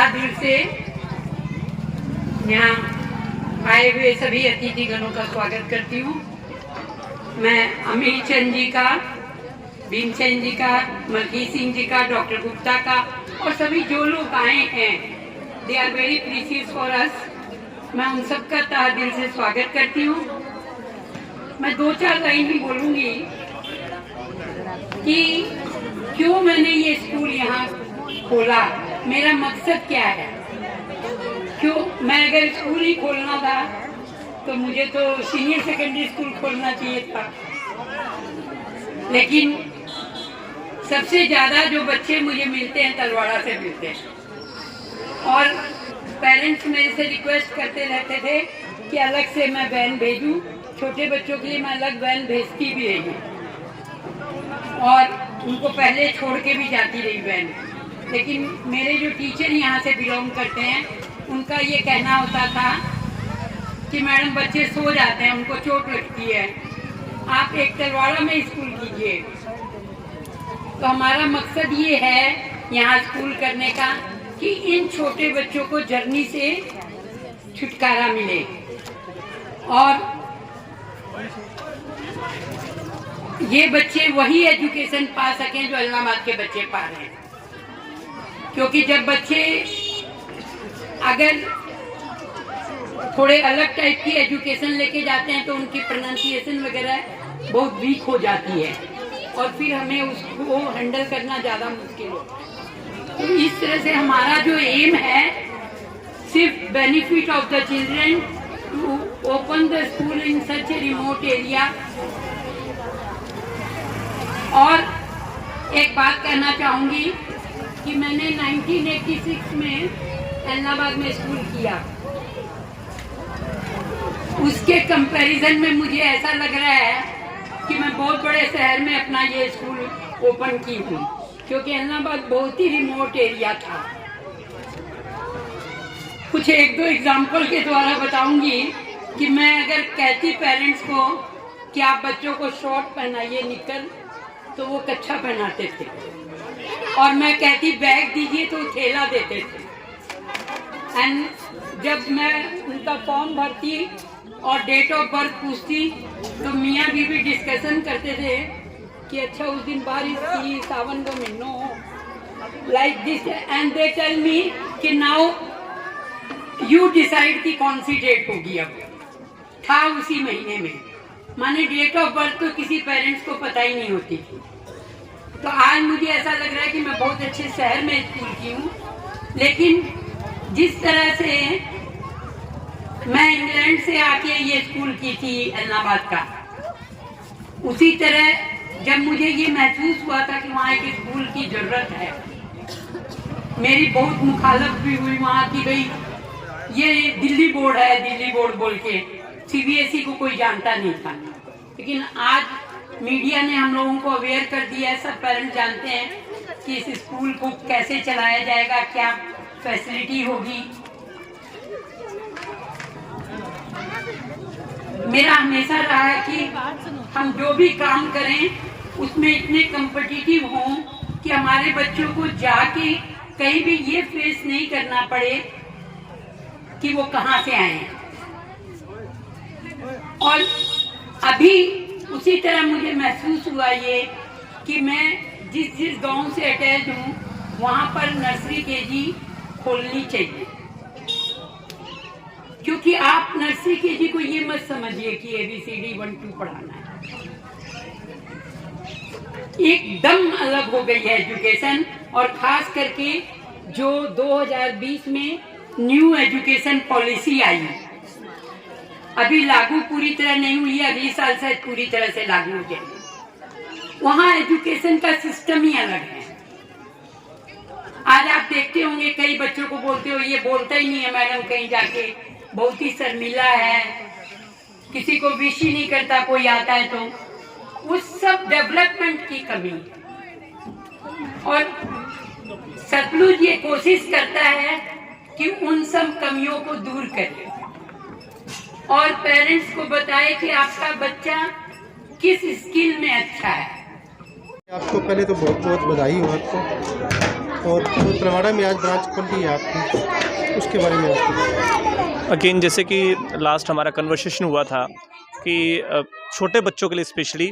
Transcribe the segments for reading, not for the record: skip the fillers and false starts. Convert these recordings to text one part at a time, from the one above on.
तहे दिल से यहाँ आए हुए सभी अतिथिगणों का स्वागत करती हूँ। मैं अमित चंद जी का, भीमसेन जी का, मलकीत सिंह जी का, डॉक्टर गुप्ता का और सभी जो लोग आए हैं, they are very precious for us. मैं उन सबका तहे दिल से स्वागत करती हूँ। मैं 2-4 लाइन ही बोलूँगी कि क्यों मैंने ये स्कूल यहाँ खोला, मेरा मकसद क्या है। क्यों मैं अगर स्कूल ही खोलना था तो मुझे तो सीनियर सेकेंडरी स्कूल खोलना चाहिए था, लेकिन सबसे ज्यादा जो बच्चे मुझे मिलते हैं तलवाड़ा से मिलते हैं और पेरेंट्स मेरे से रिक्वेस्ट करते रहते थे कि अलग से मैं वैन भेजूं। छोटे बच्चों के लिए मैं अलग वैन भेजती भी रही और उनको पहले छोड़ के भी जाती रही वैन, लेकिन मेरे जो टीचर यहाँ से बिलोंग करते हैं उनका ये कहना होता था कि मैडम बच्चे सो जाते हैं, उनको चोट लगती है, आप एक तलवाड़ा में स्कूल कीजिए। तो हमारा मकसद ये है यहाँ स्कूल करने का कि इन छोटे बच्चों को जर्नी से छुटकारा मिले और ये बच्चे वही एजुकेशन पा सकें जो इलाहाबाद के बच्चे पा रहे हैं। क्योंकि जब बच्चे अगर थोड़े अलग टाइप की एजुकेशन लेके जाते हैं तो उनकी प्रोनाउंसिएशन वगैरह बहुत वीक हो जाती है और फिर हमें उसको हैंडल करना ज़्यादा मुश्किल होता है। तो इस तरह से हमारा जो एम है सिर्फ benefit of the children to open the school in such a remote area. और एक बात कहना चाहूँगी कि मैंने 1986 में इलाहाबाद में स्कूल किया, उसके कंपैरिजन में मुझे ऐसा लग रहा है कि मैं बहुत बड़े शहर में अपना ये स्कूल ओपन की हूँ, क्योंकि इलाहाबाद बहुत ही रिमोट एरिया था। कुछ 1-2 एग्जाम्पल के द्वारा बताऊंगी कि मैं अगर कहती पेरेंट्स को कि आप बच्चों को शॉर्ट पहनाइए निकर, तो वो कच्छा पहनाते थे, और मैं कहती बैग दीजिए तो थैला देते थे। एंड जब मैं उनका फॉर्म भरती और डेट ऑफ बर्थ पूछती तो मियाँ बीवी डिस्कशन करते थे कि अच्छा उस दिन बारिश थी, सावन का महीनों हो, like this, and they tell me कि नाउ यू डिसाइड कि कौन सी डेट होगी। अब था उसी महीने में, माने डेट ऑफ बर्थ तो किसी पेरेंट्स को पता ही नहीं होती थी। तो आज मुझे ऐसा लग रहा है कि मैं बहुत अच्छे शहर में स्कूल की हूँ, लेकिन जिस तरह से मैं इंग्लैंड से आके ये स्कूल की थी इलाहाबाद का, उसी तरह जब मुझे ये महसूस हुआ था कि वहाँ एक स्कूल की जरूरत है, मेरी बहुत मुखालफ भी हुई वहाँ की। गई ये दिल्ली बोर्ड है, दिल्ली बोर्ड बोल के CBSE को कोई जानता नहीं था, लेकिन आज मीडिया ने हम लोगों को अवेयर कर दिया है। सब पेरेंट्स जानते हैं कि इस स्कूल को कैसे चलाया जाएगा, क्या फैसिलिटी होगी। मेरा हमेशा रहा है कि हम जो भी काम करें उसमें इतने कम्पिटिटिव हों कि हमारे बच्चों को जाके कहीं भी ये फेस नहीं करना पड़े कि वो कहाँ से आए हैं। और अभी उसी तरह मुझे महसूस हुआ ये कि मैं जिस गांव से अटैच हूँ वहाँ पर नर्सरी KG खोलनी चाहिए, क्योंकि आप नर्सरी KG को ये मत समझिए कि ABCD 1-2 पढ़ाना है। एकदम अलग हो गई है एजुकेशन, और खास करके जो 2020 में न्यू एजुकेशन पॉलिसी आई, अभी लागू पूरी तरह नहीं हुई है, अगली साल शायद पूरी तरह से लागू हो जाएगी। वहाँ एजुकेशन का सिस्टम ही अलग है। आज आप देखते होंगे कई बच्चों को बोलते हो ये बोलता ही नहीं है मैडम, कहीं जाके बहुत ही शर्मिला है, किसी को विश ही नहीं करता कोई आता है तो। उस सब डेवलपमेंट की कमी, और सतलुज ये कोशिश करता है कि उन सब कमियों को दूर करे और पेरेंट्स को बताए कि आपका बच्चा किस स्किल में अच्छा है। आपको पहले तो बहुत बहुत बधाई हो आपको। और जो तलवाड़ा में आज ब्रांच खुल रही है आपकी, उसके बारे में आपको? अगेन जैसे कि लास्ट हमारा कन्वर्सेशन हुआ था कि छोटे बच्चों के लिए स्पेशली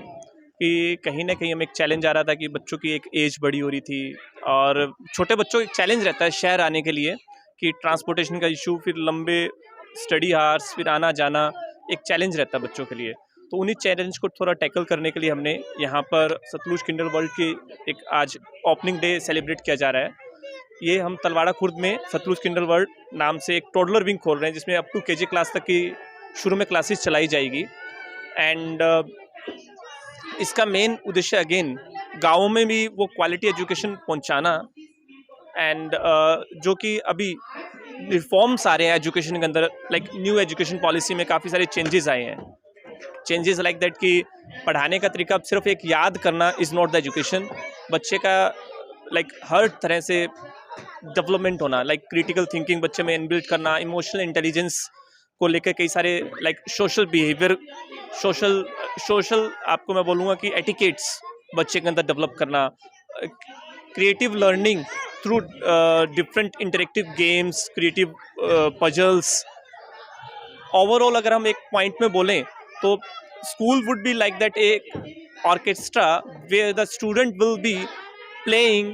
कि कहीं ना कहीं हमें एक चैलेंज आ रहा था कि बच्चों की एक एज बड़ी हो रही थी और छोटे बच्चों का एक चैलेंज रहता है शहर आने के लिए कि ट्रांसपोर्टेशन का इशू, फिर लंबे स्टडी आवर्स, फिर आना जाना एक चैलेंज रहता है बच्चों के लिए। तो उन्हीं चैलेंज को थोड़ा टैकल करने के लिए हमने यहाँ पर सतलुज किंडर वर्ल्ड की एक आज ओपनिंग डे सेलिब्रेट किया जा रहा है। ये हम तलवाड़ा खुर्द में सतलुज किंडर वर्ल्ड नाम से एक टोडलर विंग खोल रहे हैं जिसमें अप टू केजी क्लास तक की शुरू में क्लासेस चलाई जाएगी। एंड इसका मेन उद्देश्य अगेन गाँवों में भी वो क्वालिटी एजुकेशन पहुंचाना। एंड जो कि अभी रिफॉर्म्स आ रहे हैं एजुकेशन के अंदर, लाइक न्यू एजुकेशन पॉलिसी में काफ़ी सारे चेंजेस आए हैं। चेंजेस लाइक दैट कि पढ़ाने का तरीका अब सिर्फ एक याद करना इज़ नॉट द एजुकेशन। बच्चे का लाइक हर तरह से डेवलपमेंट होना, लाइक क्रिटिकल थिंकिंग बच्चे में इनबिल्ट करना, इमोशनल इंटेलिजेंस को लेकर कई सारे लाइक सोशल बिहेवियर, सोशल आपको मैं बोलूँगा कि एटिकेट्स बच्चे के अंदर डेवलप करना, creative learning through different interactive games, creative puzzles. Overall अगर हम एक पॉइंट में बोलें तो school would be like that a orchestra where the student will be playing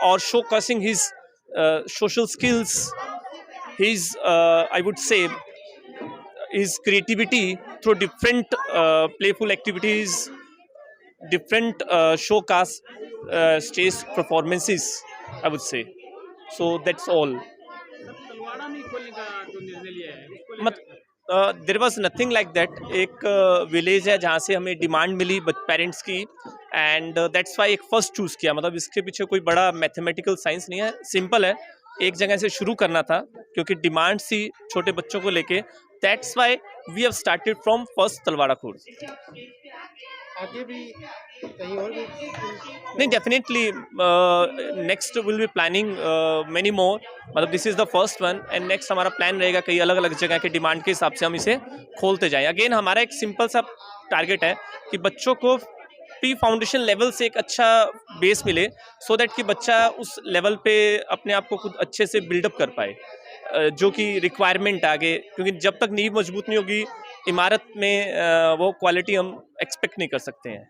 or showcasing his social skills, his I would say his creativity through different playful activities, different showcase stage performances, I would say. So that's all. Talwara में खोलने का जो निर्णय लिया है उसको मत लेकर there was nothing like that. एक विलेज है जहाँ से हमें डिमांड मिली पेरेंट्स की, एंड दैट्स वाई एक फर्स्ट चूज़ किया। मतलब इसके पीछे कोई बड़ा मैथमेटिकल साइंस नहीं है, सिंपल है, एक जगह से शुरू करना था क्योंकि डिमांड थी छोटे बच्चों को लेके। That's why we have started from first Talwara Khurd. आगे भी कहीं और भी? नहीं, definitely next will be planning many more. मतलब this is the first one and next हमारा प्लान रहेगा कई अलग अलग जगह के डिमांड के हिसाब से हम इसे खोलते जाएं। अगेन हमारा एक सिंपल सा टारगेट है कि बच्चों को प्री फाउंडेशन लेवल से एक अच्छा बेस मिले, सो दैट कि बच्चा उस लेवल पे अपने आप को खुद अच्छे से बिल्डअप कर पाए, जो कि रिक्वायरमेंट आगे, क्योंकि जब तक नींव मजबूत नहीं होगी इमारत में वो क्वालिटी हम एक्सपेक्ट नहीं कर सकते हैं।